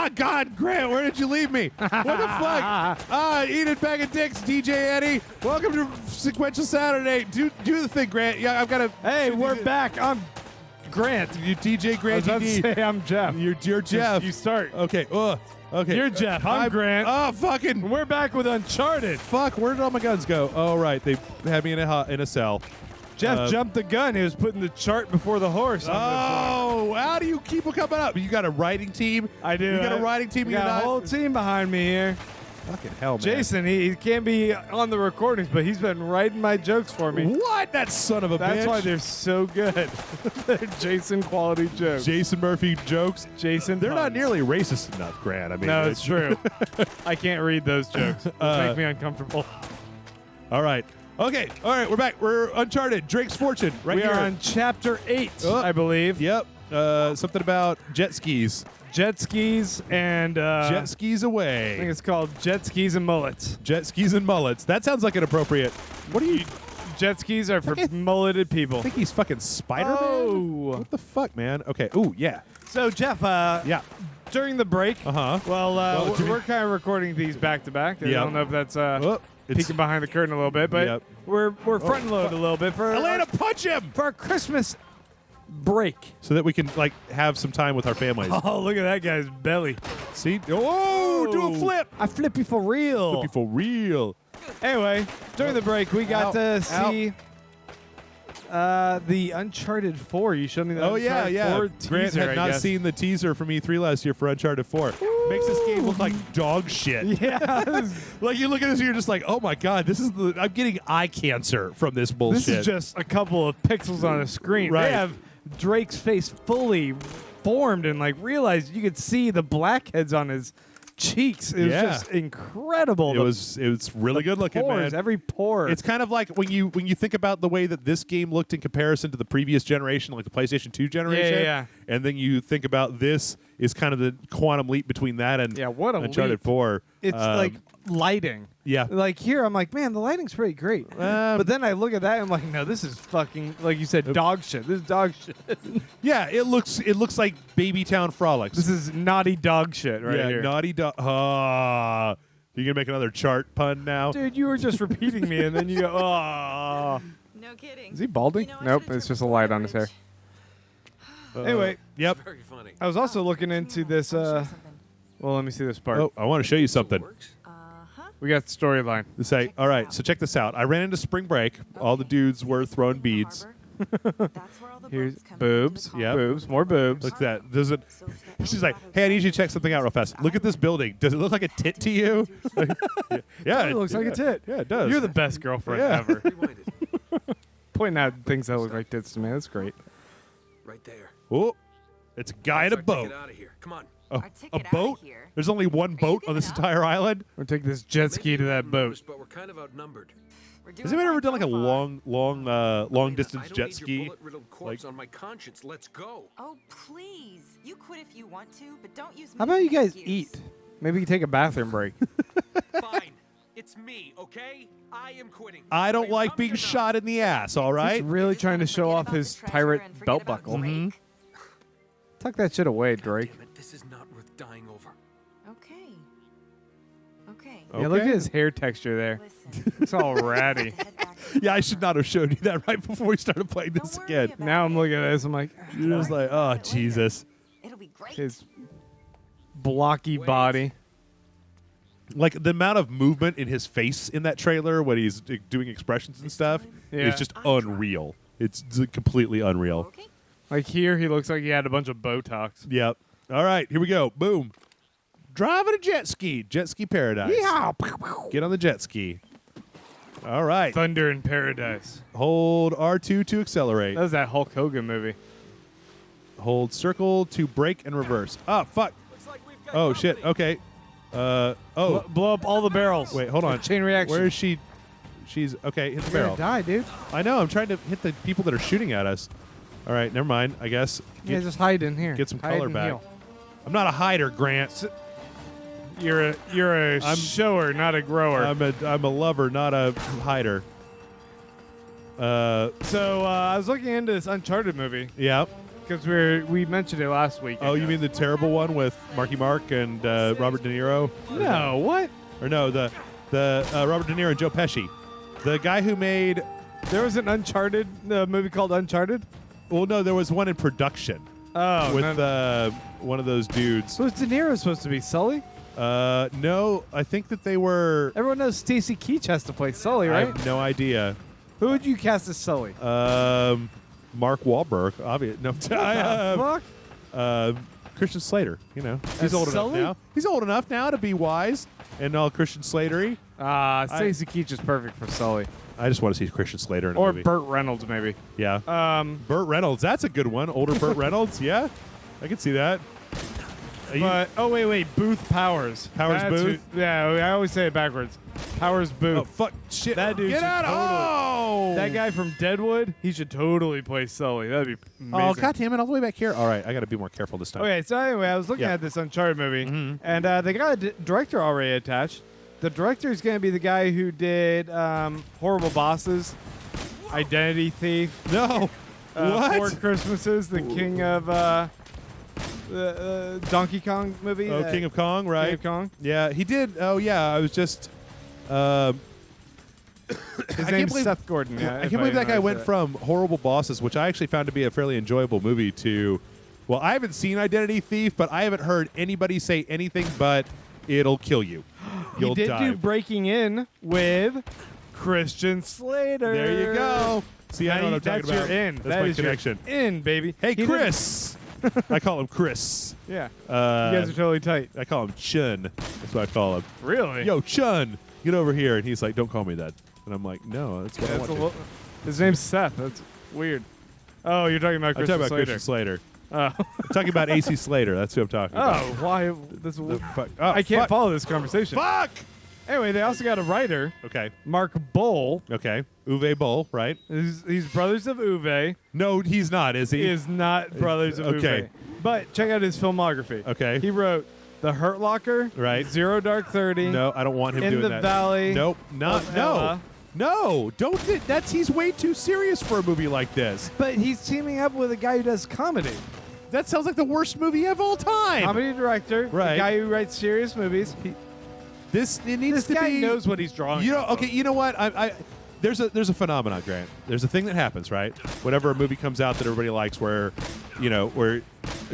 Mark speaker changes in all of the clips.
Speaker 1: Ah, God, Grant, where did you leave me? What the fuck? Eat it, bag of dicks, DJ Eddie. Welcome to Sequential Saturday. Do the thing, Grant. Yeah, I've got to.
Speaker 2: Hey, we're back. I'm Grant.
Speaker 1: You DJ Grant.
Speaker 2: I was about to say I'm Jeff.
Speaker 1: You're Jeff.
Speaker 2: You start.
Speaker 1: Okay. Okay.
Speaker 2: You're Jeff. I'm Grant.
Speaker 1: Oh, fucking.
Speaker 2: We're back with Uncharted.
Speaker 1: Fuck. Where did all my guns go? Oh, right. They had me in a cell.
Speaker 2: Jeff jumped the gun. He was putting the chart before the horse.
Speaker 1: Oh, how do you keep it coming up? You got a writing team?
Speaker 2: I do.
Speaker 1: You got a writing team?
Speaker 2: We got a whole team behind me here.
Speaker 1: Fucking hell, man.
Speaker 2: Jason, he can't be on the recordings, but he's been writing my jokes for me.
Speaker 1: What? That son of a bitch.
Speaker 2: That's why they're so good. They're Jason quality jokes.
Speaker 1: Jason Murphy jokes.
Speaker 2: Jason
Speaker 1: They're not
Speaker 2: puns.
Speaker 1: nearly racist enough, Grant. I mean,
Speaker 2: No, it's true. I can't read those jokes. They make me uncomfortable.
Speaker 1: All right. Okay. All right. We're back. We're Uncharted. Drake's Fortune. Right
Speaker 2: We
Speaker 1: here.
Speaker 2: are on chapter 8,
Speaker 1: Oh.
Speaker 2: I believe.
Speaker 1: Yep. Something about jet skis.
Speaker 2: Jet skis and
Speaker 1: Jet skis
Speaker 2: I think
Speaker 1: away.
Speaker 2: it's called jet skis and mullets.
Speaker 1: Jet skis and mullets. That sounds like an appropriate. What are you?
Speaker 2: Jet skis are for
Speaker 1: Okay.
Speaker 2: mulleted people.
Speaker 1: I think he's fucking Spider-Man.
Speaker 2: Oh.
Speaker 1: What the fuck, man? Okay. Ooh, yeah.
Speaker 2: So Jeff,
Speaker 1: Yeah.
Speaker 2: during the break,
Speaker 1: Uh-huh.
Speaker 2: well,
Speaker 1: do we-
Speaker 2: we're kind of recording these back to back. I
Speaker 1: Yep.
Speaker 2: don't know if that's
Speaker 1: Oh, it's
Speaker 2: peeking behind the curtain a little bit, but
Speaker 1: Yep.
Speaker 2: we're front and load a little bit for
Speaker 1: Elena, punch him
Speaker 2: for our Christmas break.
Speaker 1: so that we can like have some time with our families.
Speaker 2: Oh, look at that guy's belly.
Speaker 1: See? Oh, do a flip.
Speaker 2: I flip you for real.
Speaker 1: Flip you for real.
Speaker 2: Anyway, during the break, we got
Speaker 1: Ow.
Speaker 2: to see the Uncharted 4. You showed me the
Speaker 1: Oh yeah,
Speaker 2: Uncharted
Speaker 1: yeah.
Speaker 2: 4
Speaker 1: Grant
Speaker 2: teaser,
Speaker 1: had
Speaker 2: I
Speaker 1: not
Speaker 2: guess.
Speaker 1: seen the teaser from E3 last year for Uncharted 4. Makes this game look like dog shit.
Speaker 2: Yeah,
Speaker 1: Like you look at this and you're just like, oh my god, I'm getting eye cancer from this bullshit.
Speaker 2: this is just a couple of pixels on a screen.
Speaker 1: Right.
Speaker 2: They have Drake's face fully formed and like realized you could see the blackheads on his cheeks. It was
Speaker 1: Yeah.
Speaker 2: just incredible.
Speaker 1: it was really good looking,
Speaker 2: pores,
Speaker 1: man.
Speaker 2: every pore.
Speaker 1: It's kind of like when you think about the way that this game looked in comparison to the previous generation, like the PlayStation 2 generation,
Speaker 2: yeah.
Speaker 1: and then you think about this is kind of the quantum leap between that and
Speaker 2: Yeah, what a
Speaker 1: Uncharted
Speaker 2: leap.
Speaker 1: 4.
Speaker 2: It's like lighting.
Speaker 1: Yeah.
Speaker 2: Like here, I'm like, man, the lighting's pretty great. But then I look at that and I'm like, no, this is fucking, like you said, dog shit. This is dog shit.
Speaker 1: Yeah, it looks like Baby Town Frolics.
Speaker 2: This is naughty dog shit right
Speaker 1: yeah,
Speaker 2: here.
Speaker 1: naughty dog. You gonna make another chart pun now?
Speaker 2: Dude, you were just repeating me and then you go, oh.
Speaker 3: No kidding.
Speaker 2: Is he balding?
Speaker 3: You know, I
Speaker 2: Nope,
Speaker 3: should've
Speaker 2: it's just a
Speaker 3: turned
Speaker 2: light
Speaker 3: my
Speaker 2: on his hair.
Speaker 3: fridge.
Speaker 2: Anyway,
Speaker 1: Yep.
Speaker 4: Very funny.
Speaker 2: I was also looking into this, well, let me see this part.
Speaker 1: Oh, I want to show you something.
Speaker 4: Works.
Speaker 2: We got the storyline.
Speaker 1: To say, all right, so check this out. I ran into spring break. All the dudes were throwing beads.
Speaker 2: Here's boobs.
Speaker 1: Yep.
Speaker 2: Boobs. More boobs.
Speaker 1: Look at that. Does it? She's like, hey, I need you to check something out real fast. Look at this building. Does it look like a tit to you? Yeah,
Speaker 2: It looks like a tit.
Speaker 1: Yeah, it does.
Speaker 2: You're the best girlfriend
Speaker 1: Yeah.
Speaker 2: ever.
Speaker 4: Rewind it.
Speaker 2: Pointing out things that look like tits to me. That's great.
Speaker 4: Right there.
Speaker 1: Oh, it's a guy in a
Speaker 4: Let's our ticket
Speaker 1: boat.
Speaker 4: out of here. Come on.
Speaker 1: A,
Speaker 3: Our
Speaker 1: a
Speaker 3: ticket outta
Speaker 1: boat?
Speaker 3: here.
Speaker 1: There's only one boat on this
Speaker 3: giving up?
Speaker 1: entire island.
Speaker 2: We're taking this jet ski to that boat.
Speaker 4: But we're kind of outnumbered.
Speaker 1: Has anyone ever done like a long
Speaker 4: Elena,
Speaker 1: distance
Speaker 4: I don't
Speaker 1: jet
Speaker 4: need
Speaker 1: ski?
Speaker 4: Your bullet-riddled corpse
Speaker 1: Like-
Speaker 4: on my conscience. Let's go.
Speaker 3: Oh, please. You quit if you want to, but don't use me
Speaker 2: How about
Speaker 3: as
Speaker 2: you
Speaker 3: an
Speaker 2: guys
Speaker 3: excuse.
Speaker 2: eat? Maybe you take a bathroom break.
Speaker 4: Fine. It's me, okay? I am quitting.
Speaker 1: I
Speaker 4: Are
Speaker 1: don't
Speaker 4: you
Speaker 1: like
Speaker 4: coming
Speaker 1: being
Speaker 4: or not?
Speaker 1: shot in the ass, all right?
Speaker 2: He's really
Speaker 3: Just
Speaker 2: trying to
Speaker 3: wanna
Speaker 2: show
Speaker 3: forget
Speaker 2: off
Speaker 3: about
Speaker 2: his
Speaker 3: the treasure
Speaker 2: pirate
Speaker 3: and forget
Speaker 2: belt
Speaker 3: about
Speaker 2: buckle.
Speaker 3: Drake.
Speaker 2: Tuck that shit away, Drake.
Speaker 4: Damn it, this is not worth dying over.
Speaker 3: Okay. Okay.
Speaker 1: Oh.
Speaker 2: Yeah, look at
Speaker 1: Okay.
Speaker 2: his hair texture there.
Speaker 3: Listen.
Speaker 2: It's all
Speaker 3: I
Speaker 2: ratty.
Speaker 3: have to head back to
Speaker 1: Yeah, I should not have showed you that right before we started playing this
Speaker 3: Don't worry
Speaker 1: again.
Speaker 3: about
Speaker 2: Now I'm
Speaker 3: it.
Speaker 2: looking at this. I'm like,
Speaker 1: You're just like, oh, Jesus.
Speaker 3: It'll be great.
Speaker 2: his blocky
Speaker 4: Wait.
Speaker 2: body.
Speaker 1: Like the amount of movement in his face in that trailer when he's doing expressions and stuff
Speaker 2: Yeah.
Speaker 1: is just unreal. It's completely unreal.
Speaker 3: Okay.
Speaker 2: Like here, he looks like he had a bunch of Botox.
Speaker 1: Yep. All right, here we go. Boom. Driving a jet ski. Jet ski paradise.
Speaker 2: Yeah.
Speaker 1: Get on the jet ski. All right.
Speaker 2: Thunder in Paradise.
Speaker 1: Hold R2 to accelerate.
Speaker 2: That was that Hulk Hogan movie.
Speaker 1: Hold circle to brake and reverse. Oh, fuck.
Speaker 4: Looks like we've got
Speaker 1: Oh, shit.
Speaker 4: company.
Speaker 1: Okay. Oh.
Speaker 2: Blow up all the barrels.
Speaker 1: Wait, hold on.
Speaker 2: Chain reaction.
Speaker 1: Where is she? She's okay. Hit the
Speaker 2: You're gonna
Speaker 1: barrel.
Speaker 2: die, dude.
Speaker 1: I know. I'm trying to hit the people that are shooting at us. All right, never mind. I guess
Speaker 2: Yeah, just hide in here.
Speaker 1: get some
Speaker 2: Hide
Speaker 1: color
Speaker 2: and
Speaker 1: back.
Speaker 2: heal.
Speaker 1: I'm not a hider, Grant.
Speaker 2: You're a
Speaker 1: I'm-
Speaker 2: shower, not a grower.
Speaker 1: I'm a lover, not a hider.
Speaker 2: So I was looking into this Uncharted movie,
Speaker 1: Yeah.
Speaker 2: because we mentioned it last week.
Speaker 1: Oh, you mean the terrible one with Marky Mark and Robert De Niro?
Speaker 2: No, what?
Speaker 1: Or no, the Robert De Niro and Joe Pesci. The guy who made...
Speaker 2: There was an Uncharted movie called Uncharted?
Speaker 1: Well, no, there was one in production
Speaker 2: Oh,
Speaker 1: with one of those dudes.
Speaker 2: So was De Niro supposed to be Sully?
Speaker 1: No, I think that they were...
Speaker 2: Everyone knows Stacy Keach has to play Sully,
Speaker 1: I
Speaker 2: right?
Speaker 1: have no idea.
Speaker 2: Who would you cast as Sully?
Speaker 1: Mark Wahlberg, obvious. No,
Speaker 2: Fuck?
Speaker 1: Christian Slater. You know, he's
Speaker 2: As
Speaker 1: old
Speaker 2: Sully?
Speaker 1: enough now. He's old enough now to be wise and all Christian Slatery.
Speaker 2: Stacy Keach is perfect for Sully.
Speaker 1: I just want to see Christian Slater in a
Speaker 2: Or
Speaker 1: movie.
Speaker 2: Burt Reynolds, maybe.
Speaker 1: Yeah. Burt Reynolds. That's a good one. Older Burt Reynolds. Yeah, I can see that.
Speaker 2: But wait, Booth Powers.
Speaker 1: Powers
Speaker 2: That's
Speaker 1: Booth?
Speaker 2: Yeah, I always say it backwards. Powers Booth.
Speaker 1: Oh fuck! Shit!
Speaker 2: That dude
Speaker 1: Get
Speaker 2: should
Speaker 1: out!
Speaker 2: totally-
Speaker 1: Oh!
Speaker 2: That guy from Deadwood, he should totally play Sully. That'd be amazing.
Speaker 1: Oh god damn it! All the way back here. All right, I got to be more careful this time.
Speaker 2: Okay, so anyway, I was looking
Speaker 1: Yeah.
Speaker 2: at this Uncharted movie,
Speaker 1: Mhm.
Speaker 2: and they got a director already attached. The director is going to be the guy who did Horrible Bosses, Identity Thief,
Speaker 1: No. What?
Speaker 2: Four Christmases, the King of the Donkey Kong movie.
Speaker 1: Oh, King of Kong, right?
Speaker 2: King of Kong.
Speaker 1: Yeah, he did. Oh yeah, I was just.
Speaker 2: His name's Seth Gordon. Yeah,
Speaker 1: I can't believe that guy went from Horrible Bosses, which I actually found to be a fairly enjoyable movie, to, well, I haven't seen Identity Thief, but I haven't heard anybody say anything but it'll kill you. You'll
Speaker 2: He did
Speaker 1: die.
Speaker 2: do Breaking In with Christian Slater.
Speaker 1: There you go. See, I know what I'm
Speaker 2: That's
Speaker 1: talking about.
Speaker 2: your in.
Speaker 1: That's
Speaker 2: That
Speaker 1: my
Speaker 2: is your
Speaker 1: connection.
Speaker 2: in, baby.
Speaker 1: Hey,
Speaker 2: He did-
Speaker 1: Chris. I call him Chris.
Speaker 2: Yeah. You
Speaker 1: Uh,
Speaker 2: guys are totally tight.
Speaker 1: I call him Chun. That's what I call him.
Speaker 2: Really?
Speaker 1: Yo, Chun, get over here. And he's like, don't call me that. And I'm like, no, that's what I
Speaker 2: That's a
Speaker 1: want to.
Speaker 2: his name's Seth. That's weird. Oh, you're talking about
Speaker 1: I'm
Speaker 2: Christian
Speaker 1: talking about
Speaker 2: Slater.
Speaker 1: Christian Slater.
Speaker 2: Oh.
Speaker 1: I'm talking about AC Slater. That's who I'm talking
Speaker 2: Oh,
Speaker 1: about.
Speaker 2: why? This,
Speaker 1: The fuck. Oh,
Speaker 2: I can't
Speaker 1: fuck.
Speaker 2: follow this conversation.
Speaker 1: Fuck!
Speaker 2: Anyway, they also got a writer,
Speaker 1: Okay.
Speaker 2: Mark Bowl.
Speaker 1: Okay. Uwe Boll, right?
Speaker 2: He's brothers of Uwe.
Speaker 1: No, he's not, is he?
Speaker 2: He is not brothers of
Speaker 1: Okay.
Speaker 2: Uwe. But check out his filmography.
Speaker 1: Okay.
Speaker 2: He wrote The Hurt Locker,
Speaker 1: Right.
Speaker 2: Zero Dark 30.
Speaker 1: No, I don't want him
Speaker 2: In
Speaker 1: doing
Speaker 2: the
Speaker 1: that.
Speaker 2: Valley
Speaker 1: Nope. Not.
Speaker 2: of
Speaker 1: No.
Speaker 2: Ella.
Speaker 1: No. Don't. That's. He's way too serious for a movie like this.
Speaker 2: But he's teaming up with a guy who does comedy.
Speaker 1: That sounds like the worst movie of all time.
Speaker 2: Comedy director,
Speaker 1: Right.
Speaker 2: a guy who writes serious movies.
Speaker 1: It needs
Speaker 2: This
Speaker 1: to
Speaker 2: guy
Speaker 1: be.
Speaker 2: knows what he's drawing.
Speaker 1: You know.
Speaker 2: off
Speaker 1: Okay.
Speaker 2: of.
Speaker 1: You know what? There's a phenomenon, Grant. There's a thing that happens, right? Whenever a movie comes out that everybody likes, where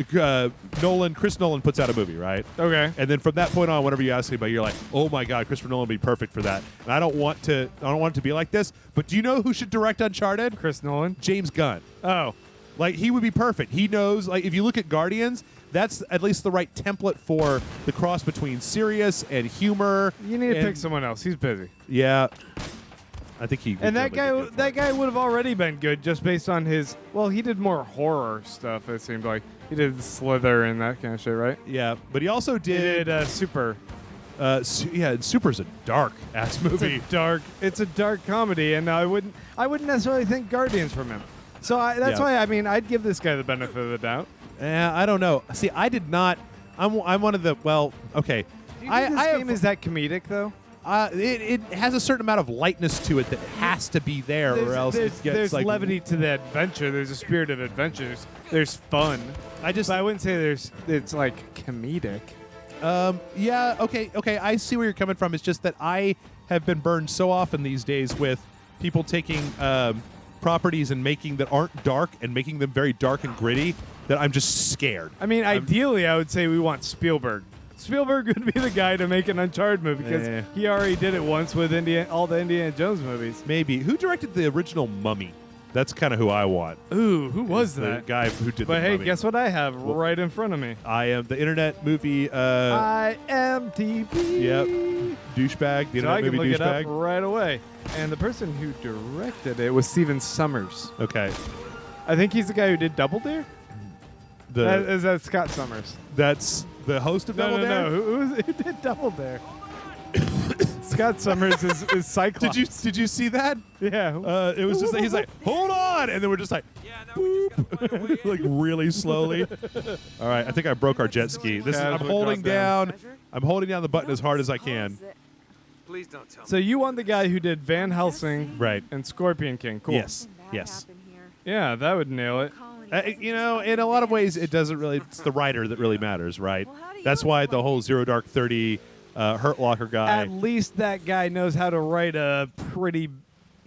Speaker 1: Chris Nolan puts out a movie, right?
Speaker 2: Okay.
Speaker 1: And then from that point on, whenever you ask anybody, you're like, "Oh my God, Christopher Nolan would be perfect for that." And I don't want it to be like this. But do you know who should direct Uncharted?
Speaker 2: Chris Nolan.
Speaker 1: James Gunn.
Speaker 2: Oh.
Speaker 1: Like, he would be perfect. He knows. Like, if you look at Guardians, that's at least the right template for the cross between serious and humor.
Speaker 2: You need to
Speaker 1: and-
Speaker 2: pick someone else. He's busy.
Speaker 1: Yeah. I think he.
Speaker 2: And that
Speaker 1: would totally be
Speaker 2: guy,
Speaker 1: good for
Speaker 2: that
Speaker 1: it.
Speaker 2: guy would have already been good just based on his. Well, he did more horror stuff. It seemed like he did Slither and that kind of shit, right?
Speaker 1: Yeah, but he also
Speaker 2: He
Speaker 1: did.
Speaker 2: did Super.
Speaker 1: And Super's a dark ass movie.
Speaker 2: It's a dark comedy, and I wouldn't necessarily think Guardians from him. So that's
Speaker 1: Yeah.
Speaker 2: why I'd give this guy the benefit of the doubt.
Speaker 1: I don't know. See, I did not. I'm one of the. Well, okay.
Speaker 2: Do you think this
Speaker 1: have-
Speaker 2: game is that comedic though?
Speaker 1: it has a certain amount of lightness to it that has to be there, or else it gets
Speaker 2: there's
Speaker 1: like
Speaker 2: levity to the adventure. There's a spirit of adventure. There's fun. But I wouldn't say it's like comedic.
Speaker 1: Yeah. Okay. I see where you're coming from. It's just that I have been burned so often these days with people taking properties and making that aren't dark and making them very dark and gritty that I'm just scared.
Speaker 2: I mean, ideally, I would say we want Spielberg. Spielberg would be the guy to make an Uncharted movie because he already did it once with all the Indiana Jones movies.
Speaker 1: Maybe. Who directed the original Mummy? That's kind of who I want.
Speaker 2: Ooh, who was
Speaker 1: The
Speaker 2: that?
Speaker 1: guy who did
Speaker 2: But
Speaker 1: the
Speaker 2: hey,
Speaker 1: Mummy.
Speaker 2: guess what I have right in front of me?
Speaker 1: I am the Internet Movie.
Speaker 2: IMDb.
Speaker 1: Yep. Douchebag. The
Speaker 2: So I
Speaker 1: Internet
Speaker 2: can
Speaker 1: Movie
Speaker 2: look it up
Speaker 1: douchebag.
Speaker 2: right away. And the person who directed it was Steven Summers.
Speaker 1: Okay.
Speaker 2: I think he's the guy who did Double Dare.
Speaker 1: The
Speaker 2: Is that Scott Summers?
Speaker 1: that's the host of Double Dare.
Speaker 2: No. Who did Double Dare? Scott Summers is Cyclops.
Speaker 1: Did you see that?
Speaker 2: Yeah.
Speaker 1: It was just he's like, hold on, and then we're just like,
Speaker 4: Yeah, now we just gotta find a way.
Speaker 1: like really slowly. All right, I think I broke our jet ski. This is I'm
Speaker 2: Casual
Speaker 1: holding
Speaker 2: drop-down.
Speaker 1: down. I'm holding down the button as hard as I can.
Speaker 4: Please don't tell me.
Speaker 2: So you want the guy who did Van Helsing
Speaker 1: Right.
Speaker 2: and Scorpion King. Cool.
Speaker 1: Yes. Yes.
Speaker 2: Yeah, that would nail it.
Speaker 1: You know, in a lot of ways, it doesn't really. It's the writer that really matters, right?
Speaker 3: Well, how do you
Speaker 1: That's why the
Speaker 3: explain
Speaker 1: whole Zero Dark 30 Hurt Locker guy.
Speaker 2: At least that guy knows how to write a pretty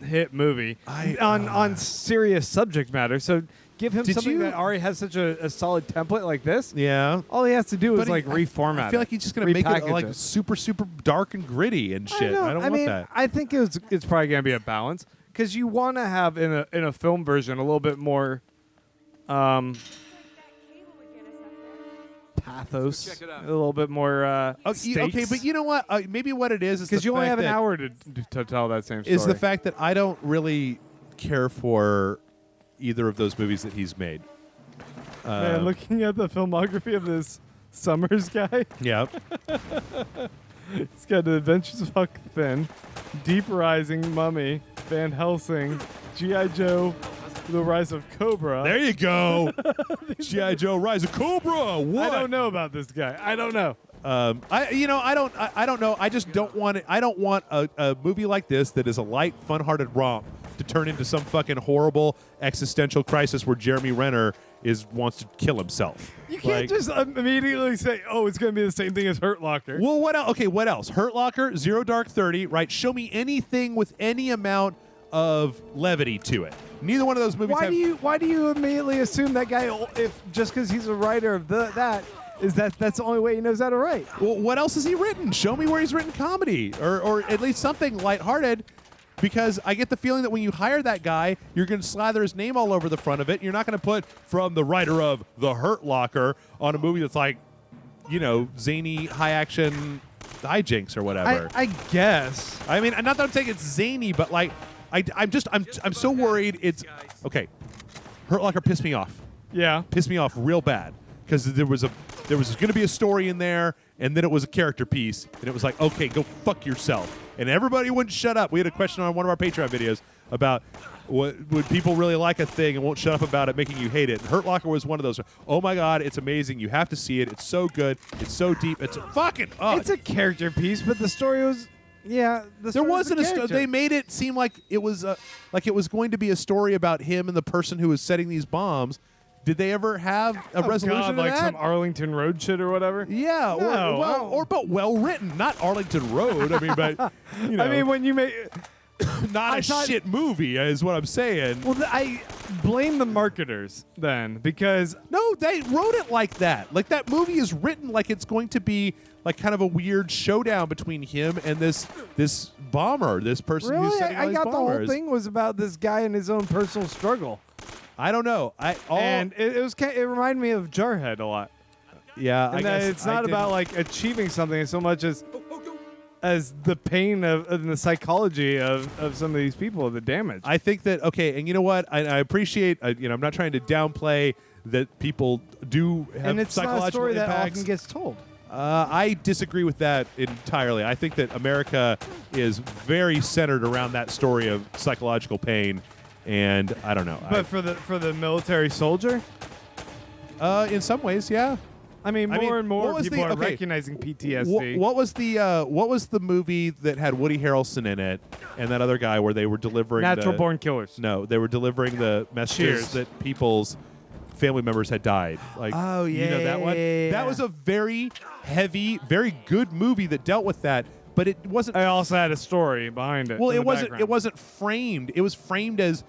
Speaker 2: hit movie on serious subject matter. So give him
Speaker 1: Did
Speaker 2: something
Speaker 1: you-
Speaker 2: that already has such a solid template like this.
Speaker 1: Yeah.
Speaker 2: All he has to do is
Speaker 1: But
Speaker 2: like reformat.
Speaker 1: I feel like he's just gonna make it
Speaker 2: repackage
Speaker 1: like super dark and gritty and shit. I don't want
Speaker 2: mean,
Speaker 1: that.
Speaker 2: I think it's probably gonna be a balance because you want to have in a film version a little bit more pathos,
Speaker 4: Check it out.
Speaker 2: a little bit more.
Speaker 1: Okay, but you know what? Maybe what it is
Speaker 2: because
Speaker 1: the
Speaker 2: you only
Speaker 1: fact
Speaker 2: have an
Speaker 1: that-
Speaker 2: hour to tell that same story.
Speaker 1: Is the fact that I don't really care for either of those movies that he's made.
Speaker 2: Man, looking at the filmography of this Summers guy,
Speaker 1: Yeah.
Speaker 2: he's got The Adventures of Huck Finn, Deep Rising, Mummy, Van Helsing, G.I. Joe, The Rise of Cobra.
Speaker 1: There you go. G.I. Joe Rise of Cobra. What?
Speaker 2: I don't know about this guy. I don't know.
Speaker 1: I don't know. I just don't want it. I don't want a movie like this that is a light, fun-hearted romp to turn into some fucking horrible existential crisis where Jeremy Renner wants to kill himself.
Speaker 2: You can't just immediately say, "Oh, it's going to be the same thing as Hurt Locker."
Speaker 1: Well, what else? Okay, what else? Hurt Locker, Zero Dark 30, right? Show me anything with any amount of levity to it. Neither one of those movies have.
Speaker 2: Why do you immediately assume that guy, if just because he's a writer of that's the only way he knows how to write?
Speaker 1: Well, what else has he written? Show me where he's written comedy or at least something lighthearted. Because I get the feeling that when you hire that guy, you're going to slather his name all over the front of it. You're not going to put from the writer of The Hurt Locker on a movie that's like, you know, zany, high-action hijinks or whatever.
Speaker 2: I guess.
Speaker 1: I mean, not that I'm saying it's zany, but like, I'm so worried. It's okay. Hurt Locker pissed me off.
Speaker 2: Yeah.
Speaker 1: Pissed me off real bad because there was going to be a story in there, and then it was a character piece, and it was like, okay, go fuck yourself. And everybody wouldn't shut up. We had a question on one of our Patreon videos about would people really like a thing and won't shut up about it, making you hate it. And Hurt Locker was one of those. Oh my God, it's amazing. You have to see it. It's so good. It's so deep. It's fucking.
Speaker 2: It's a character piece, but the story was. Yeah,
Speaker 1: There wasn't a story. They made it seem like it was going to be a story about him and the person who was setting these bombs. Did they ever have a resolution to
Speaker 2: like
Speaker 1: that?
Speaker 2: some Arlington Road shit or whatever?
Speaker 1: Yeah,
Speaker 2: No.
Speaker 1: but well written, not Arlington Road. I mean, but you know,
Speaker 2: I mean, when you make.
Speaker 1: not a shit movie is what I'm saying.
Speaker 2: Well, I blame the marketers then because.
Speaker 1: No, they wrote it like that. Like that movie is written like it's going to be like kind of a weird showdown between him and this bomber, this person who's
Speaker 2: Really?
Speaker 1: setting all
Speaker 2: I
Speaker 1: these
Speaker 2: got
Speaker 1: bombers.
Speaker 2: the whole thing was about this guy and his own personal struggle.
Speaker 1: I don't know.
Speaker 2: And it reminded me of Jarhead a lot.
Speaker 1: Yeah,
Speaker 2: And
Speaker 1: I
Speaker 2: that
Speaker 1: guess
Speaker 2: it's
Speaker 1: I
Speaker 2: not
Speaker 1: didn't-
Speaker 2: about like achieving something so much as the pain of and the psychology of some of these people, the damage.
Speaker 1: I think that okay, and you know what? I appreciate. I'm not trying to downplay that people do have
Speaker 2: and it's not a
Speaker 1: psychological
Speaker 2: story that
Speaker 1: impacts.
Speaker 2: often gets told.
Speaker 1: I disagree with that entirely. I think that America is very centered around that story of psychological pain, and I don't know.
Speaker 2: But for the military soldier,
Speaker 1: in some ways, yeah.
Speaker 2: I mean, more and more people are recognizing PTSD.
Speaker 1: What was the movie that had Woody Harrelson in it and that other guy where they were delivering
Speaker 2: Natural Born Killers.
Speaker 1: No, they were delivering the messages
Speaker 2: Cheers.
Speaker 1: that people's family members had died. Like,
Speaker 2: Oh,
Speaker 1: you know that one.
Speaker 2: yeah.
Speaker 1: That was a very heavy, very good movie that dealt with that, but it wasn't.
Speaker 2: I also had a story behind it.
Speaker 1: Well,
Speaker 2: in
Speaker 1: it
Speaker 2: the
Speaker 1: wasn't.
Speaker 2: background.
Speaker 1: It wasn't framed. It was framed as,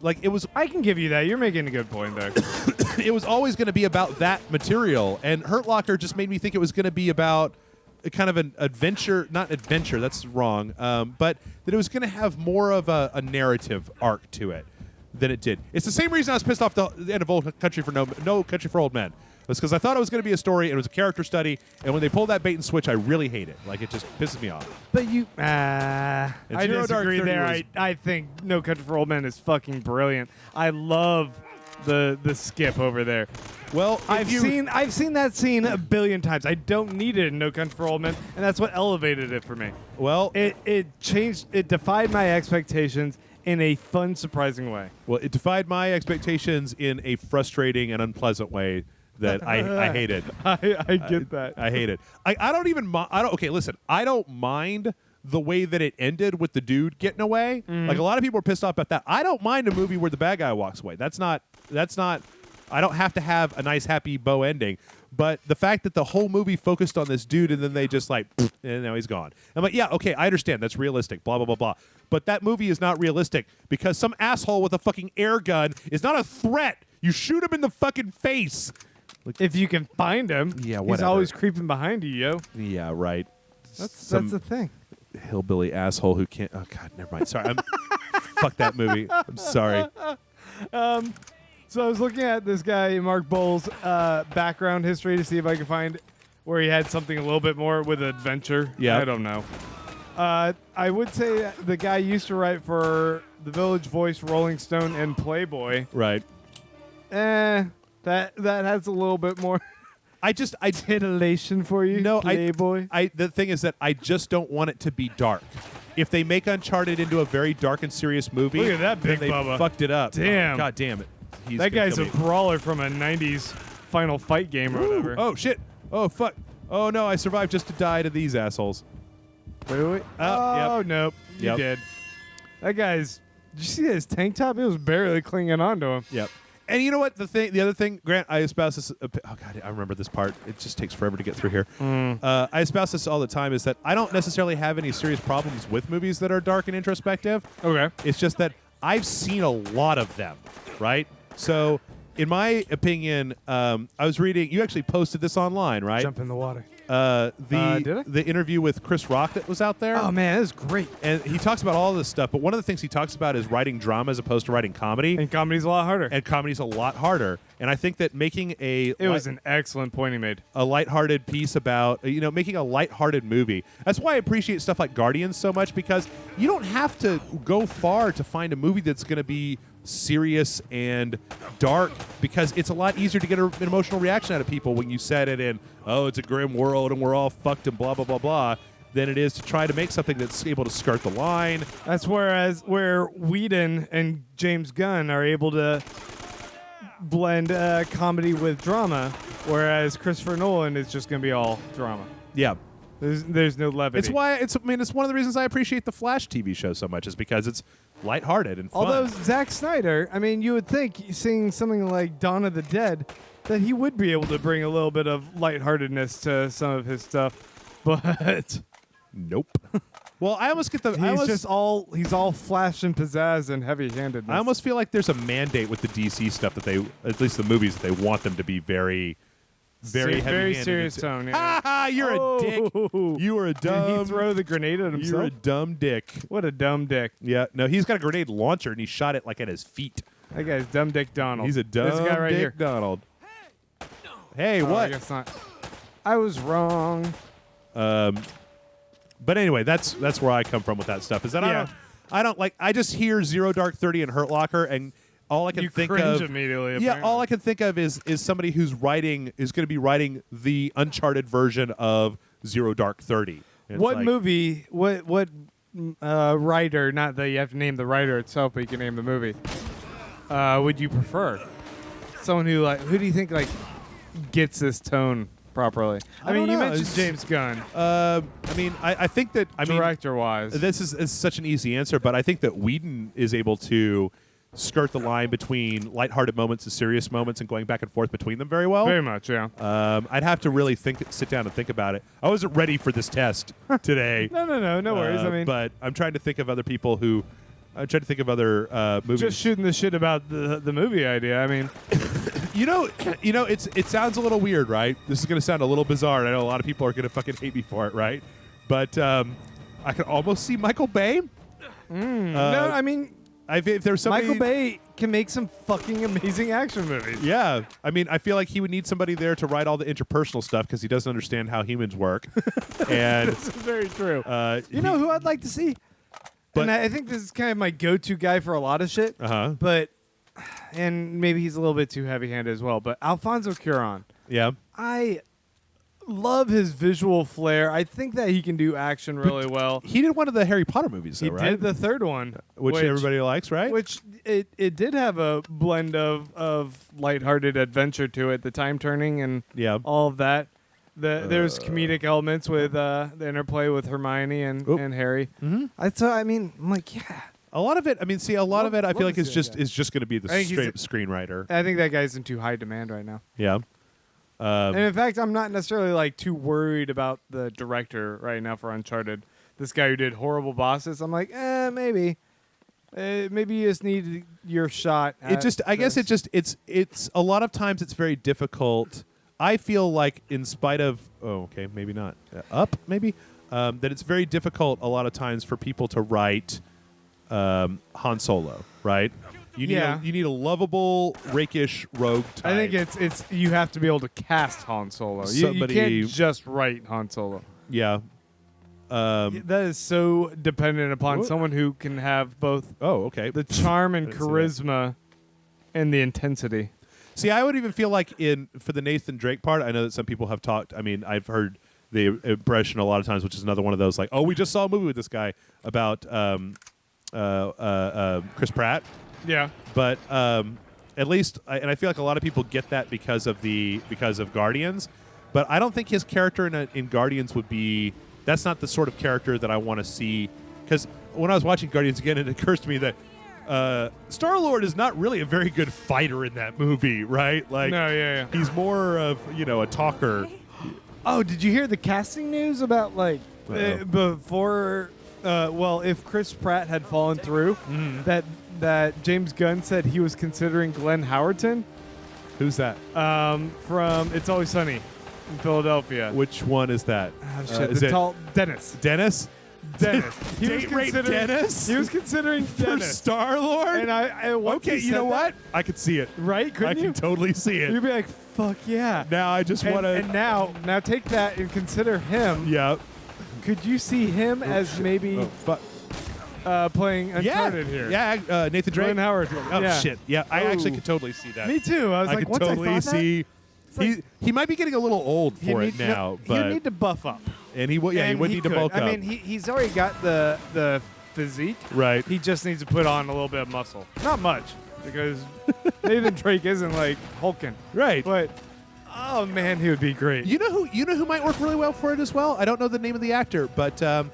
Speaker 1: like, it was.
Speaker 2: I can give you that. You're making a good point there.
Speaker 1: It was always going to be about that material, and Hurt Locker just made me think it was going to be about a kind of an adventure. Not adventure. That's wrong. But that it was going to have more of a narrative arc to it than it did. It's the same reason I was pissed off the end of Old Country for No Country for Old Men. It's because I thought it was going to be a story and it was a character study, and when they pulled that bait and switch, I really hate it. Like, it just pisses me off.
Speaker 2: But you,
Speaker 1: And
Speaker 2: I
Speaker 1: Zero Dark
Speaker 2: disagree
Speaker 1: 30
Speaker 2: there.
Speaker 1: was-
Speaker 2: I think No Country for Old Men is fucking brilliant. I love the skip over there.
Speaker 1: Well,
Speaker 2: I've seen that scene a billion times. I don't need it in No Country for Old Men, and that's what elevated it for me.
Speaker 1: Well,
Speaker 2: It changed. It defied my expectations in a fun, surprising way.
Speaker 1: well, it defied my expectations in a frustrating and unpleasant way that I hated.
Speaker 2: I get that.
Speaker 1: I hate it. I don't even mind. Okay, listen. I don't mind the way that it ended with the dude getting away. Like, a lot of people are pissed off about that. I don't mind a movie where the bad guy walks away. That's not I don't have to have a nice, happy bow ending. But the fact that the whole movie focused on this dude and then they just like, and now he's gone. I'm like, yeah, okay, I understand. That's realistic, blah, blah, blah, blah. But that movie is not realistic because some asshole with a fucking air gun is not a threat. You shoot him in the fucking face. Like,
Speaker 2: If you can find him,
Speaker 1: Yeah,
Speaker 2: he's
Speaker 1: whatever.
Speaker 2: always creeping behind you, yo.
Speaker 1: yeah, right.
Speaker 2: That's
Speaker 1: Some
Speaker 2: the thing.
Speaker 1: hillbilly asshole who can't. Oh, God, never mind. Sorry. Fuck that movie. I'm sorry.
Speaker 2: So I was looking at this guy, Mark Bowles' background history to see if I could find where he had something a little bit more with adventure.
Speaker 1: Yeah.
Speaker 2: I don't know. I would say that the guy used to write for The Village Voice, Rolling Stone, and Playboy.
Speaker 1: Right.
Speaker 2: That has a little bit more
Speaker 1: I
Speaker 2: titillation for you,
Speaker 1: No,
Speaker 2: Playboy.
Speaker 1: the thing is that I just don't want it to be dark. If they make Uncharted into a very dark and serious movie,
Speaker 2: Look at that big
Speaker 1: then they
Speaker 2: Bubba.
Speaker 1: fucked it up.
Speaker 2: Damn.
Speaker 1: Oh, God damn it. He's
Speaker 2: That
Speaker 1: gonna
Speaker 2: guy's a
Speaker 1: kill me.
Speaker 2: brawler from a 90s Final Fight game or whatever.
Speaker 1: Oh, shit. Oh, fuck. Oh, no, I survived just to die to these assholes.
Speaker 2: Wait.
Speaker 1: Oh,
Speaker 2: Oh, nope. You
Speaker 1: Yep.
Speaker 2: did. That guy's... Did you see his tank top? It was barely clinging onto him.
Speaker 1: Yep. And you know what? The other thing, Grant, I espouse this. Oh God, I remember this part. It just takes forever to get through here. I espouse this all the time. Is that I don't necessarily have any serious problems with movies that are dark and introspective.
Speaker 2: Okay.
Speaker 1: It's just that I've seen a lot of them, right? So, in my opinion, I was reading. You actually posted this online, right?
Speaker 2: Jump in the water.
Speaker 1: Did
Speaker 2: I?
Speaker 1: the interview with Chris Rock that was out there.
Speaker 2: Oh, man, that was great.
Speaker 1: And he talks about all this stuff, but one of the things he talks about is writing drama as opposed to writing comedy.
Speaker 2: And comedy's a lot harder.
Speaker 1: And comedy's a lot harder. And I think that making
Speaker 2: It was an excellent point he made.
Speaker 1: a lighthearted piece about, making a lighthearted movie. That's why I appreciate stuff like Guardians so much, because you don't have to go far to find a movie that's going to be serious and dark, because it's a lot easier to get an emotional reaction out of people when you set it in, oh, it's a grim world and we're all fucked and blah, blah, blah, blah, than it is to try to make something that's able to skirt the line.
Speaker 2: That's where Whedon and James Gunn are able to blend comedy with drama, whereas Christopher Nolan is just going to be all drama.
Speaker 1: Yeah.
Speaker 2: There's no levity.
Speaker 1: It's why it's one of the reasons I appreciate the Flash TV show so much, is because it's lighthearted and fun.
Speaker 2: Although Zack Snyder, I mean, you would think seeing something like Dawn of the Dead that he would be able to bring a little bit of lightheartedness to some of his stuff, but
Speaker 1: Nope. Well, I almost get the.
Speaker 2: he's all flash and pizzazz and heavy-handedness.
Speaker 1: I almost feel like there's a mandate with the DC stuff that they, at least the movies, that they want them to be very
Speaker 2: very
Speaker 1: heavy-handed.
Speaker 2: serious tone. Yeah.
Speaker 1: Ha ha! You're a dick. You are a
Speaker 2: Did
Speaker 1: dumb.
Speaker 2: he throw the grenade at himself?
Speaker 1: You're a dumb dick.
Speaker 2: What a dumb dick.
Speaker 1: Yeah. No, he's got a grenade launcher and he shot it like at his feet.
Speaker 2: That guy's dumb Dick Donald.
Speaker 1: He's a dumb
Speaker 2: This guy right
Speaker 1: dick
Speaker 2: here.
Speaker 1: Donald. Hey,
Speaker 2: Oh, I
Speaker 1: what?
Speaker 2: guess not. I was wrong.
Speaker 1: But anyway, that's where I come from with that stuff. Is that
Speaker 2: Yeah.
Speaker 1: I don't like. I just hear Zero Dark 30 and Hurt Locker, and all I can
Speaker 2: You
Speaker 1: think
Speaker 2: cringe
Speaker 1: of
Speaker 2: immediately.
Speaker 1: Yeah,
Speaker 2: apparently.
Speaker 1: all I can think of is somebody who's going to be writing the Uncharted version of Zero Dark 30. And it's
Speaker 2: What
Speaker 1: like,
Speaker 2: movie? What writer? Not that you have to name the writer itself, but you can name the movie. Would you prefer someone who do you think gets this tone properly? I mean,
Speaker 1: don't
Speaker 2: you
Speaker 1: know.
Speaker 2: mentioned
Speaker 1: It's-
Speaker 2: James Gunn,
Speaker 1: I think that
Speaker 2: director wise.
Speaker 1: this is such an easy answer, but I think that Whedon is able to skirt the line between lighthearted moments and serious moments and going back and forth between them very well.
Speaker 2: Very much, yeah.
Speaker 1: I'd have to really sit down and think about it. I wasn't ready for this test today.
Speaker 2: No worries. I mean,
Speaker 1: but I'm trying to think of other people who. I'm trying to think of other movies.
Speaker 2: just shooting the shit about the movie idea. I mean,
Speaker 1: it sounds a little weird, right? This is going to sound a little bizarre, and I know a lot of people are going to fucking hate me for it, right? But I can almost see Michael Bay.
Speaker 2: no, I mean,
Speaker 1: If there's somebody,
Speaker 2: Michael Bay can make some fucking amazing action movies.
Speaker 1: Yeah, I mean, I feel like he would need somebody there to write all the interpersonal stuff because he doesn't understand how humans work. And
Speaker 2: This is very true.
Speaker 1: you
Speaker 2: You know who I'd like to see?
Speaker 1: But-
Speaker 2: And I think this is kind of my go-to guy for a lot of shit.
Speaker 1: Uh-huh.
Speaker 2: But, and maybe he's a little bit too heavy-handed as well, but Alfonso Cuarón.
Speaker 1: Yeah.
Speaker 2: I love his visual flair. I think that he can do action really well.
Speaker 1: He did one of the Harry Potter movies, though,
Speaker 2: He
Speaker 1: right?
Speaker 2: did the third one.
Speaker 1: which everybody likes, right?
Speaker 2: Which it did have a blend of lighthearted adventure to it, the time turning and
Speaker 1: Yeah.
Speaker 2: all of that. There's comedic elements with the interplay with Hermione and Harry.
Speaker 1: Mm-hmm.
Speaker 2: I mean, I'm like, yeah,
Speaker 1: A lot of it. I mean, see, a lot of it. I feel like
Speaker 2: is
Speaker 1: is
Speaker 2: the
Speaker 1: just going to be the
Speaker 2: I think he's
Speaker 1: straight up screenwriter.
Speaker 2: I think that guy's in too high demand right now.
Speaker 1: Yeah.
Speaker 2: And in fact, I'm not necessarily like too worried about the director right now for Uncharted. This guy who did Horrible Bosses, I'm like, maybe. Maybe you just need your shot.
Speaker 1: I guess it's a lot of times it's very difficult. I feel like in spite of, maybe not. Maybe. That it's very difficult a lot of times for people to write Han Solo, right? You need a lovable, rakish rogue type.
Speaker 2: I think it's you have to be able to cast Han Solo. You can't just write Han Solo.
Speaker 1: Yeah.
Speaker 2: That is so dependent upon someone who can have both the charm and charisma and the intensity.
Speaker 1: See, I would even feel like for the Nathan Drake part, I know that some people have talked. I mean, I've heard the impression a lot of times, which is another one of those like, oh, we just saw a movie with this guy about Chris Pratt.
Speaker 2: Yeah.
Speaker 1: But at least, and I feel like a lot of people get that because of Guardians. But I don't think his character in Guardians would be. That's not the sort of character that I want to see. Because when I was watching Guardians again, it occurs to me that Star-Lord is not really a very good fighter in that movie, right? Like,
Speaker 2: no, yeah.
Speaker 1: He's more of a talker.
Speaker 2: Oh, did you hear the casting news about like before? If Chris Pratt had fallen through, that James Gunn said he was considering Glenn Howerton.
Speaker 1: Who's that?
Speaker 2: From It's Always Sunny in Philadelphia.
Speaker 1: Which one is that?
Speaker 2: Is it Dennis?
Speaker 1: Dennis?
Speaker 2: Dennis.
Speaker 1: Dennis?
Speaker 2: He was considering
Speaker 1: for
Speaker 2: Dennis.
Speaker 1: Star-Lord?
Speaker 2: And I
Speaker 1: okay, you know what? I could see it.
Speaker 2: Right? Couldn't
Speaker 1: I can totally see it.
Speaker 2: You'd be like, fuck yeah.
Speaker 1: Now I just want to.
Speaker 2: And now take that and consider him.
Speaker 1: Yeah.
Speaker 2: Could you see him as maybe playing Uncharted here?
Speaker 1: Yeah, Nathan Drake.
Speaker 2: Glenn Howard.
Speaker 1: Shit. Yeah, I actually could totally see that.
Speaker 2: Me too. I was like,
Speaker 1: could totally see. He might be getting a little old for it now, but
Speaker 2: he'd need to buff up.
Speaker 1: And he would need to bulk up.
Speaker 2: I mean, he's already got the physique.
Speaker 1: Right.
Speaker 2: He just needs to put on a little bit of muscle. Not much, because Nathan Drake isn't like hulking.
Speaker 1: Right.
Speaker 2: But oh man, he would be great.
Speaker 1: You know who might work really well for it as well? I don't know the name of the actor, but the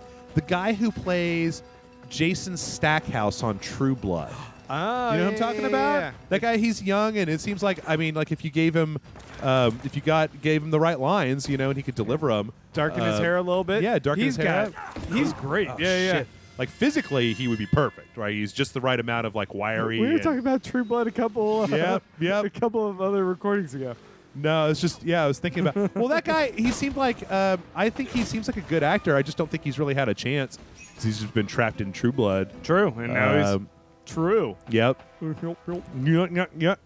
Speaker 1: guy who plays Jason Stackhouse on True Blood.
Speaker 2: Oh,
Speaker 1: you know what I'm talking about?
Speaker 2: Yeah.
Speaker 1: That guy, he's young, and it seems like if you gave him, gave him the right lines, and he could deliver them.
Speaker 2: Darken his hair a little bit.
Speaker 1: Yeah, darken his hair.
Speaker 2: He's great.
Speaker 1: Oh,
Speaker 2: yeah.
Speaker 1: Shit. Like physically, he would be perfect, right? He's just the right amount of like wiry.
Speaker 2: We were talking about True Blood a couple.
Speaker 1: Yep.
Speaker 2: A couple of other recordings ago.
Speaker 1: No, it's just I was thinking about. Well, that guy, he seemed like. I think he seems like a good actor. I just don't think he's really had a chance because he's just been trapped in True Blood.
Speaker 2: True, and now he's true.
Speaker 1: Yep.
Speaker 2: Yep.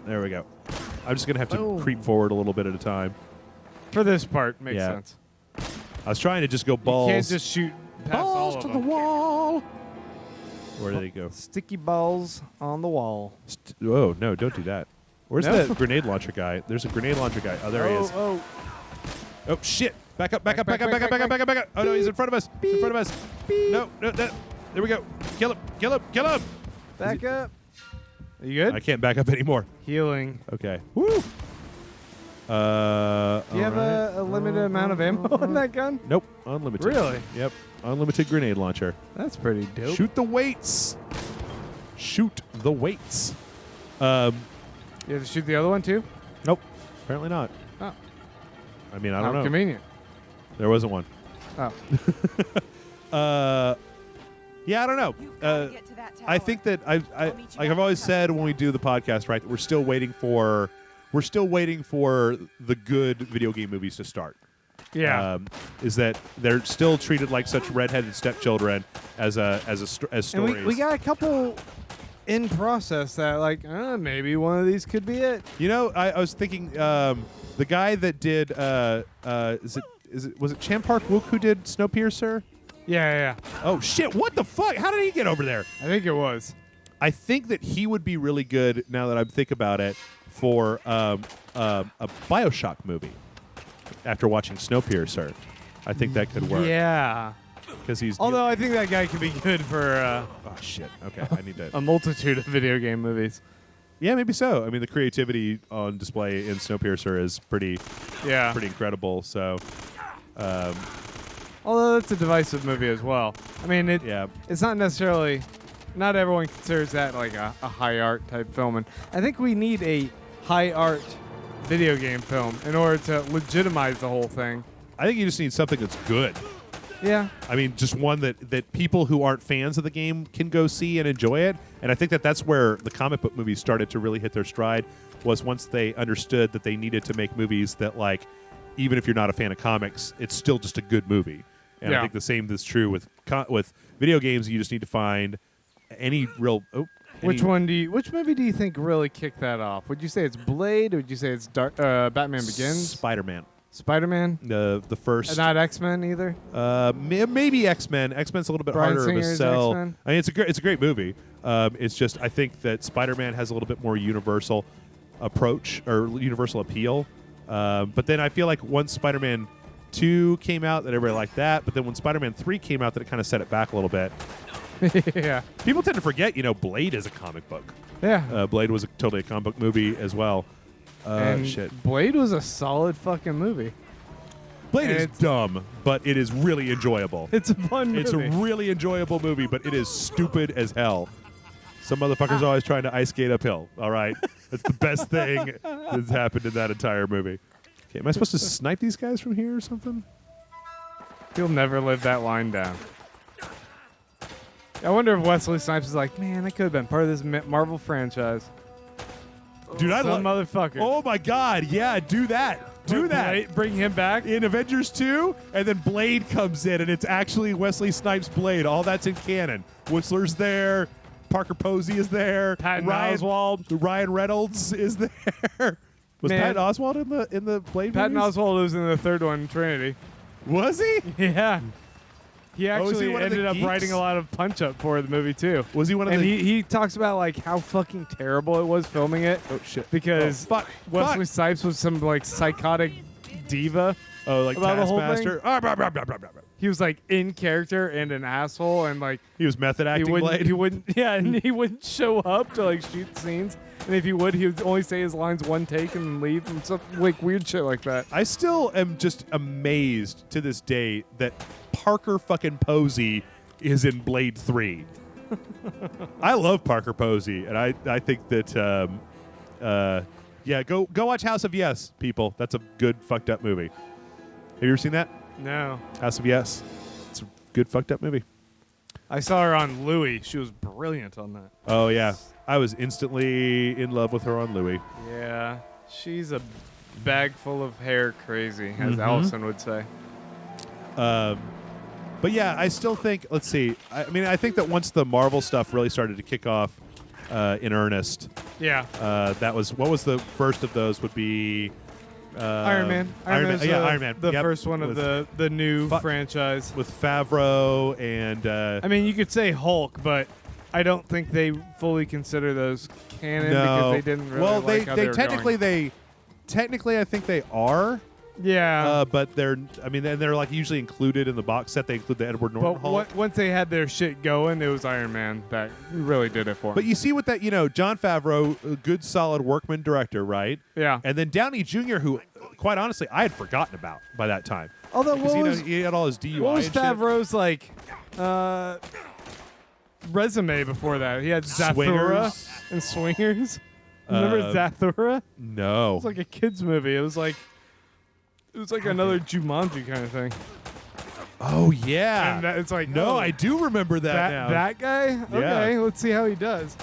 Speaker 1: There we go. I'm just gonna have to creep forward a little bit at a time.
Speaker 2: For this part, makes sense.
Speaker 1: I was trying to just go balls.
Speaker 2: You can't just shoot past
Speaker 1: balls
Speaker 2: all of
Speaker 1: to
Speaker 2: them.
Speaker 1: the wall. Where did they go?
Speaker 2: Sticky balls on the wall.
Speaker 1: Oh no! Don't do that. Where's the grenade launcher guy? There's a grenade launcher guy. Oh, there he is.
Speaker 2: Oh
Speaker 1: shit! Back up! Oh no, he's in front of us. He's in front of us. No. There we go. Kill him!
Speaker 2: Back up. Are you good?
Speaker 1: I can't back up anymore.
Speaker 2: Healing.
Speaker 1: Okay. Woo!
Speaker 2: Do you have a limited amount of ammo in that gun?
Speaker 1: Nope. Unlimited.
Speaker 2: Really?
Speaker 1: Yep. Unlimited grenade launcher.
Speaker 2: That's pretty dope.
Speaker 1: Shoot the weights. You
Speaker 2: have to shoot the other one too?
Speaker 1: Nope. Apparently not.
Speaker 2: Oh.
Speaker 1: I mean, I don't know.
Speaker 2: Convenient.
Speaker 1: There wasn't one.
Speaker 2: Oh.
Speaker 1: Yeah, I don't know.
Speaker 3: Get to that tower.
Speaker 1: I think that I've always said when we do the podcast, right, that we're still waiting for the good video game movies to start.
Speaker 2: Yeah.
Speaker 1: Is that they're still treated like such redheaded stepchildren as stories.
Speaker 2: And we got a couple in process that like maybe one of these could be it.
Speaker 1: I was thinking the guy that did was it Chan Park-wook who did Snowpiercer?
Speaker 2: Yeah.
Speaker 1: Oh shit! What the fuck? How did he get over there?
Speaker 2: I think it was.
Speaker 1: I think that he would be really good now that I think about it for a BioShock movie. After watching Snowpiercer, I think that could work.
Speaker 2: Yeah.
Speaker 1: Because he's.
Speaker 2: Although I think that guy could be good for.
Speaker 1: Oh shit! Okay, I need to.
Speaker 2: A multitude of video game movies.
Speaker 1: Yeah, maybe so. I mean, the creativity on display in Snowpiercer is pretty incredible. So,
Speaker 2: Although it's a divisive movie as well. I mean,
Speaker 1: Yeah.
Speaker 2: it's not necessarily. Not everyone considers that like a high art type film, and I think we need a high art video game film in order to legitimize the whole thing.
Speaker 1: I think you just need something that's good.
Speaker 2: Yeah.
Speaker 1: I mean, just one that people who aren't fans of the game can go see and enjoy it. And I think that's where the comic book movies started to really hit their stride, was once they understood that they needed to make movies that, like, even if you're not a fan of comics, it's still just a good movie. And I think the same is true with video games. You just need to find any real...
Speaker 2: Which movie do you think really kicked that off? Would you say it's Blade, or would you say it's Batman Begins?
Speaker 1: Spider-Man.
Speaker 2: Spider-Man?
Speaker 1: The first.
Speaker 2: Not X-Men either?
Speaker 1: Maybe X-Men. X-Men's a little bit
Speaker 2: Bryan
Speaker 1: harder of a
Speaker 2: Singer's
Speaker 1: sell.
Speaker 2: X-Men?
Speaker 1: I mean, it's a great movie. It's just, I think that Spider-Man has a little bit more universal approach or universal appeal. But then I feel like once Spider-Man 2 came out, that everybody liked that. But then when Spider-Man 3 came out, that it kind of set it back a little bit.
Speaker 2: Yeah.
Speaker 1: People tend to forget, Blade is a comic book.
Speaker 2: Yeah.
Speaker 1: Blade was totally a comic book movie as well.
Speaker 2: And
Speaker 1: Shit.
Speaker 2: Blade was a solid fucking movie.
Speaker 1: Blade is dumb, but it is really enjoyable.
Speaker 2: It's a fun movie.
Speaker 1: It's a really enjoyable movie, but it is stupid as hell. Some motherfucker's always trying to ice skate uphill. All right, that's the best thing that's happened in that entire movie. Okay, am I supposed to snipe these guys from here or something?
Speaker 2: He'll never live that line down. I wonder if Wesley Snipes is like, man, I could have been part of this Marvel franchise.
Speaker 1: Dude, I love
Speaker 2: motherfucker.
Speaker 1: Oh my God, yeah, do that. Do that.
Speaker 2: Bring him back
Speaker 1: In Avengers 2, and then Blade comes in, and it's actually Wesley Snipes' Blade. All that's in canon. Whistler's there. Parker Posey is there.
Speaker 2: Patton Oswalt.
Speaker 1: Ryan Reynolds is there. Was
Speaker 2: Man.
Speaker 1: Patton Oswalt in the Blade
Speaker 2: Patton
Speaker 1: movies?
Speaker 2: Oswalt was in the third one, Trinity.
Speaker 1: Was he?
Speaker 2: Yeah. He
Speaker 1: is he
Speaker 2: actually
Speaker 1: one of the
Speaker 2: ended up
Speaker 1: geeks?
Speaker 2: writing a lot of punch up for the movie too.
Speaker 1: Was he one of
Speaker 2: And
Speaker 1: the...
Speaker 2: he talks about like how fucking terrible it was filming it.
Speaker 1: Oh, shit.
Speaker 2: Because
Speaker 1: Oh, fuck.
Speaker 2: Wesley Snipes was some like psychotic diva.
Speaker 1: Oh, like
Speaker 2: about the whole
Speaker 1: Taskmaster? Blah, blah, blah, blah, blah.
Speaker 2: He was like in character and an asshole, and like
Speaker 1: He was method
Speaker 2: he
Speaker 1: acting
Speaker 2: wouldn't,
Speaker 1: Blade?
Speaker 2: he wouldn't, yeah, and he wouldn't show up to like shoot scenes. And if he would only say his lines one take and then leave, and stuff like weird shit like that.
Speaker 1: I still am just amazed to this day that Parker fucking Posey is in Blade 3. I love Parker Posey, and I think that yeah, go watch House of Yes, people. That's a good fucked up movie. Have you ever seen that?
Speaker 2: No,
Speaker 1: House of Yes. It's a good fucked up movie.
Speaker 2: I saw her on Louie. She was brilliant on that.
Speaker 1: Oh yeah, I was instantly in love with her on Louie.
Speaker 2: Yeah, she's a bag full of hair crazy, as
Speaker 1: Mhm.
Speaker 2: Allison would say.
Speaker 1: But yeah, I still think. Let's see. I mean, I think that once the Marvel stuff really started to kick off in earnest,
Speaker 2: Yeah.
Speaker 1: that was what was the first of those would be
Speaker 2: Iron Man.
Speaker 1: Iron Man.
Speaker 2: was,
Speaker 1: Yeah, Iron Man.
Speaker 2: The
Speaker 1: Yep.
Speaker 2: first one of the new franchise.
Speaker 1: With Favreau and
Speaker 2: I mean, you could say Hulk, but I don't think they fully consider those canon because they didn't really
Speaker 1: well,
Speaker 2: like how they were
Speaker 1: technically
Speaker 2: going.
Speaker 1: technically I think they are.
Speaker 2: Yeah.
Speaker 1: But they're they're like usually included in the box set. They include the Edward Norton
Speaker 2: but
Speaker 1: Hulk.
Speaker 2: once they had their shit going, it was Iron Man that really did it for them.
Speaker 1: But you see what that Jon Favreau, a good solid workman director, right?
Speaker 2: Yeah.
Speaker 1: And then Downey Jr., who quite honestly I had forgotten about by that time.
Speaker 2: Although
Speaker 1: Because he had all his DUI
Speaker 2: what was
Speaker 1: and shit.
Speaker 2: Favreau's like resume before that? He had Zathura
Speaker 1: Swingers.
Speaker 2: and Swingers. Remember Zathura? It
Speaker 1: No.
Speaker 2: was like a kids movie. It was like another Jumanji kind of thing.
Speaker 1: Oh yeah.
Speaker 2: And it's like
Speaker 1: no,
Speaker 2: oh,
Speaker 1: I do remember that now.
Speaker 2: that guy. Okay, let's see how he does.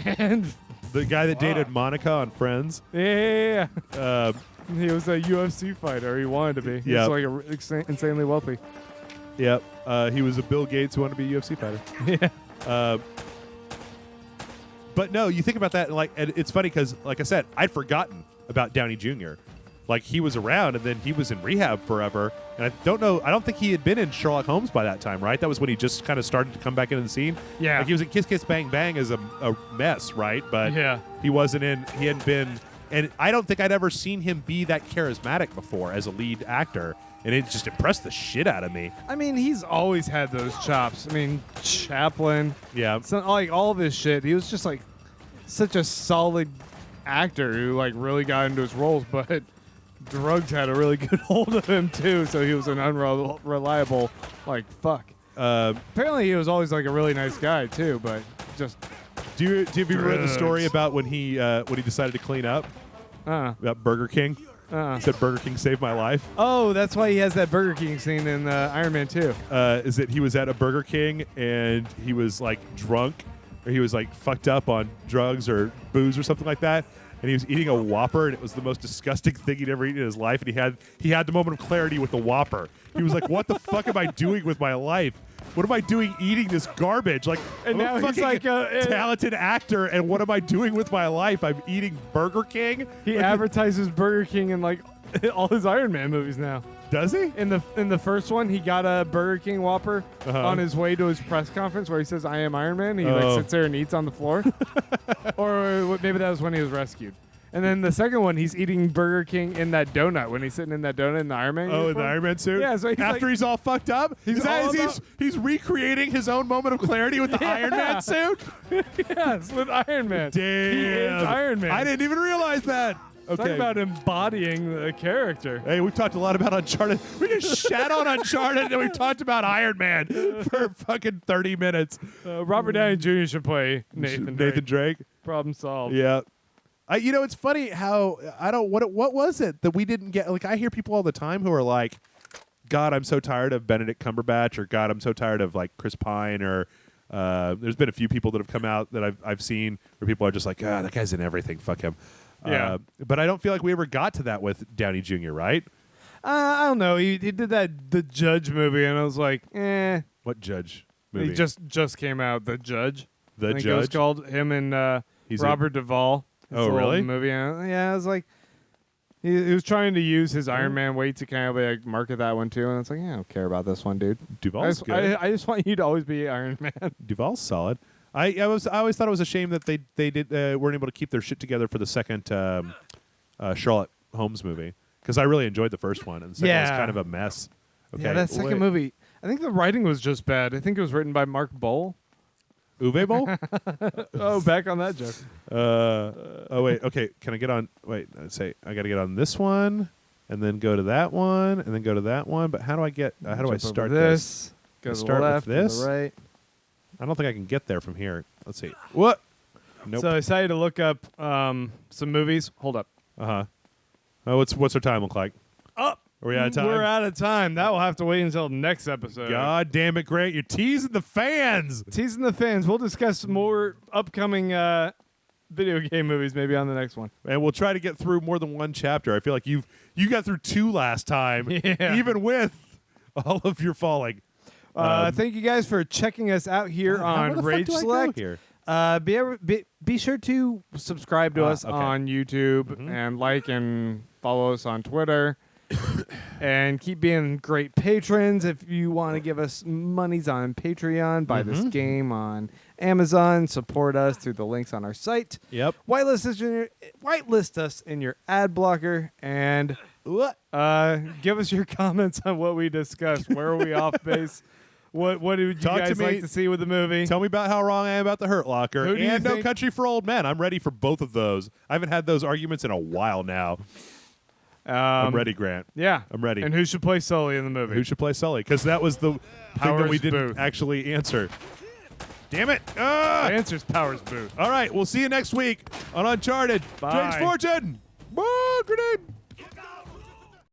Speaker 2: And
Speaker 1: The guy that dated Monica on Friends.
Speaker 2: yeah.
Speaker 1: Uh,
Speaker 2: He was a UFC fighter. He wanted to be. He
Speaker 1: Yep.
Speaker 2: was like insanely wealthy.
Speaker 1: yep. He was a Bill Gates who wanted to be a UFC fighter.
Speaker 2: Yeah.
Speaker 1: But no, you think about that, and it's funny because, like I said, I'd forgotten about Downey Jr. Like, he was around, and then he was in rehab forever. And I don't think he had been in Sherlock Holmes by that time, right? That was when he just kind of started to come back into the scene.
Speaker 2: Yeah.
Speaker 1: Like, he was in Kiss Kiss Bang Bang as a mess, right? But
Speaker 2: Yeah.
Speaker 1: he hadn't been, and I don't think I'd ever seen him be that charismatic before as a lead actor. And it just impressed the shit out of me.
Speaker 2: I mean, he's always had those chops. I mean, Chaplin.
Speaker 1: Yeah.
Speaker 2: Like all of his shit. He was just like such a solid actor who like really got into his roles. But drugs had a really good hold of him too, so he was an unreliable like fuck. Apparently he was always like a really nice guy too, but just
Speaker 1: Do you have you ever read the story
Speaker 2: drugs.
Speaker 1: about when he decided to clean up about Burger King? He said Burger King saved my life.
Speaker 2: Oh, that's why he has that Burger King scene in Iron Man 2.
Speaker 1: Is that he was at a Burger King and he was like drunk, or he was like fucked up on drugs or booze or something like that, and he was eating a Whopper, and it was the most disgusting thing he'd ever eaten in his life, and he had the moment of clarity with the Whopper. He was like, "What the fuck am I doing with my life? What am I doing eating this garbage? Like,
Speaker 2: And
Speaker 1: I'm
Speaker 2: now
Speaker 1: a
Speaker 2: he's
Speaker 1: fucking
Speaker 2: like
Speaker 1: talented actor, and what am I doing with my life? I'm eating Burger King."
Speaker 2: He
Speaker 1: Like,
Speaker 2: advertises Burger King in like all his Iron Man movies now.
Speaker 1: does he?
Speaker 2: In the first one, he got a Burger King Whopper on his way to his press conference where he says, "I am Iron Man." He like sits there and eats on the floor. Or maybe that was when he was rescued. And then the second one, he's eating Burger King in that donut when he's sitting in that donut in the Iron Man.
Speaker 1: Oh, in the
Speaker 2: uniform.
Speaker 1: Iron Man suit?
Speaker 2: Yeah, so he's
Speaker 1: after
Speaker 2: like-
Speaker 1: he's all fucked up? He's recreating his own moment of clarity with the Iron Man suit?
Speaker 2: Yes, with Iron Man.
Speaker 1: Damn.
Speaker 2: He is Iron Man.
Speaker 1: I didn't even realize that.
Speaker 2: Talk
Speaker 1: Okay.
Speaker 2: about embodying the character.
Speaker 1: Hey, we talked a lot about Uncharted. We just shat on Uncharted and we talked about Iron Man for fucking 30 minutes.
Speaker 2: Robert Downey Jr. should play Nathan
Speaker 1: Drake.
Speaker 2: Problem solved.
Speaker 1: Yeah. It's funny how what was it that we didn't get? Like, I hear people all the time who are like, "God, I'm so tired of Benedict Cumberbatch," or "God, I'm so tired of like Chris Pine," or there's been a few people that have come out that I've seen where people are just like, "Ah, that guy's in everything. Fuck him."
Speaker 2: Yeah.
Speaker 1: But I don't feel like we ever got to that with Downey Jr. Right?
Speaker 2: I don't know. He did the Judge movie, and I was like, eh.
Speaker 1: What Judge movie?
Speaker 2: He just came out. The Judge.
Speaker 1: The
Speaker 2: I think it was
Speaker 1: Judge?
Speaker 2: called him and
Speaker 1: He's
Speaker 2: Robert Duvall. It's
Speaker 1: Oh,
Speaker 2: a little
Speaker 1: really?
Speaker 2: Movie. Yeah, I was like, he was trying to use his Iron Man weight to kind of like market that one too, and it's like, I don't care about this one, dude.
Speaker 1: Duvall's good.
Speaker 2: I just want you to always be Iron Man.
Speaker 1: Duvall's solid. I always thought it was a shame that they weren't able to keep their shit together for the second Sherlock Holmes movie, because I really enjoyed the first one, and the second one was
Speaker 2: Yeah.
Speaker 1: kind of a mess. Okay,
Speaker 2: Yeah, that second
Speaker 1: wait.
Speaker 2: movie. I think the writing was just bad. I think it was written by Mark Bowl.
Speaker 1: Uwe Boll?
Speaker 2: Oh, back on that joke.
Speaker 1: Oh wait, okay. Can I get on? Wait, let's say I got to get on this one, and then go to that one, and then go to that one. But how do I get? How do I
Speaker 2: Jump over
Speaker 1: start this?
Speaker 2: Go to
Speaker 1: Start
Speaker 2: the
Speaker 1: with
Speaker 2: left,
Speaker 1: this?
Speaker 2: to the right.
Speaker 1: I don't think I can get there from here. Let's see. What? Nope.
Speaker 2: So I decided to look up some movies. Hold up.
Speaker 1: Oh, what's our time look like?
Speaker 2: Up.
Speaker 1: Are we out of time?
Speaker 2: We're out of time. That will have to wait until next episode.
Speaker 1: God damn it, Grant! You're teasing the fans.
Speaker 2: Teasing the fans. We'll discuss more upcoming video game movies maybe on the next one.
Speaker 1: And we'll try to get through more than one chapter. I feel like you got through 2 last time,
Speaker 2: Yeah.
Speaker 1: even with all of your falling.
Speaker 2: Thank you guys for checking us out here on Rage Select.
Speaker 1: Here?
Speaker 2: Be sure to subscribe to us
Speaker 1: okay.
Speaker 2: on YouTube and like and follow us on Twitter. And keep being great patrons. If you want to give us monies on Patreon, buy this game on Amazon, support us through the links on our site.
Speaker 1: Yep.
Speaker 2: Whitelist us in your ad blocker, and give us your comments on what we discussed. Where are we off base? What would you
Speaker 1: Talk to
Speaker 2: guys
Speaker 1: me.
Speaker 2: like to see with the movie?
Speaker 1: Tell me about how wrong I am about the Hurt Locker
Speaker 2: Who do you
Speaker 1: and No
Speaker 2: think-
Speaker 1: Country for Old Men. I'm ready for both of those. I haven't had those arguments in a while now. I'm ready, Grant.
Speaker 2: Yeah,
Speaker 1: I'm ready.
Speaker 2: And who should play Sully in the movie?
Speaker 1: Who should play Sully? Because that was the thing that we
Speaker 2: Powers
Speaker 1: didn't
Speaker 2: Booth.
Speaker 1: actually answer. Damn it.
Speaker 2: The answer's Powers Booth.
Speaker 1: All right, we'll see you next week on Uncharted.
Speaker 2: Bye.
Speaker 1: James Fortune. Bye, grenade.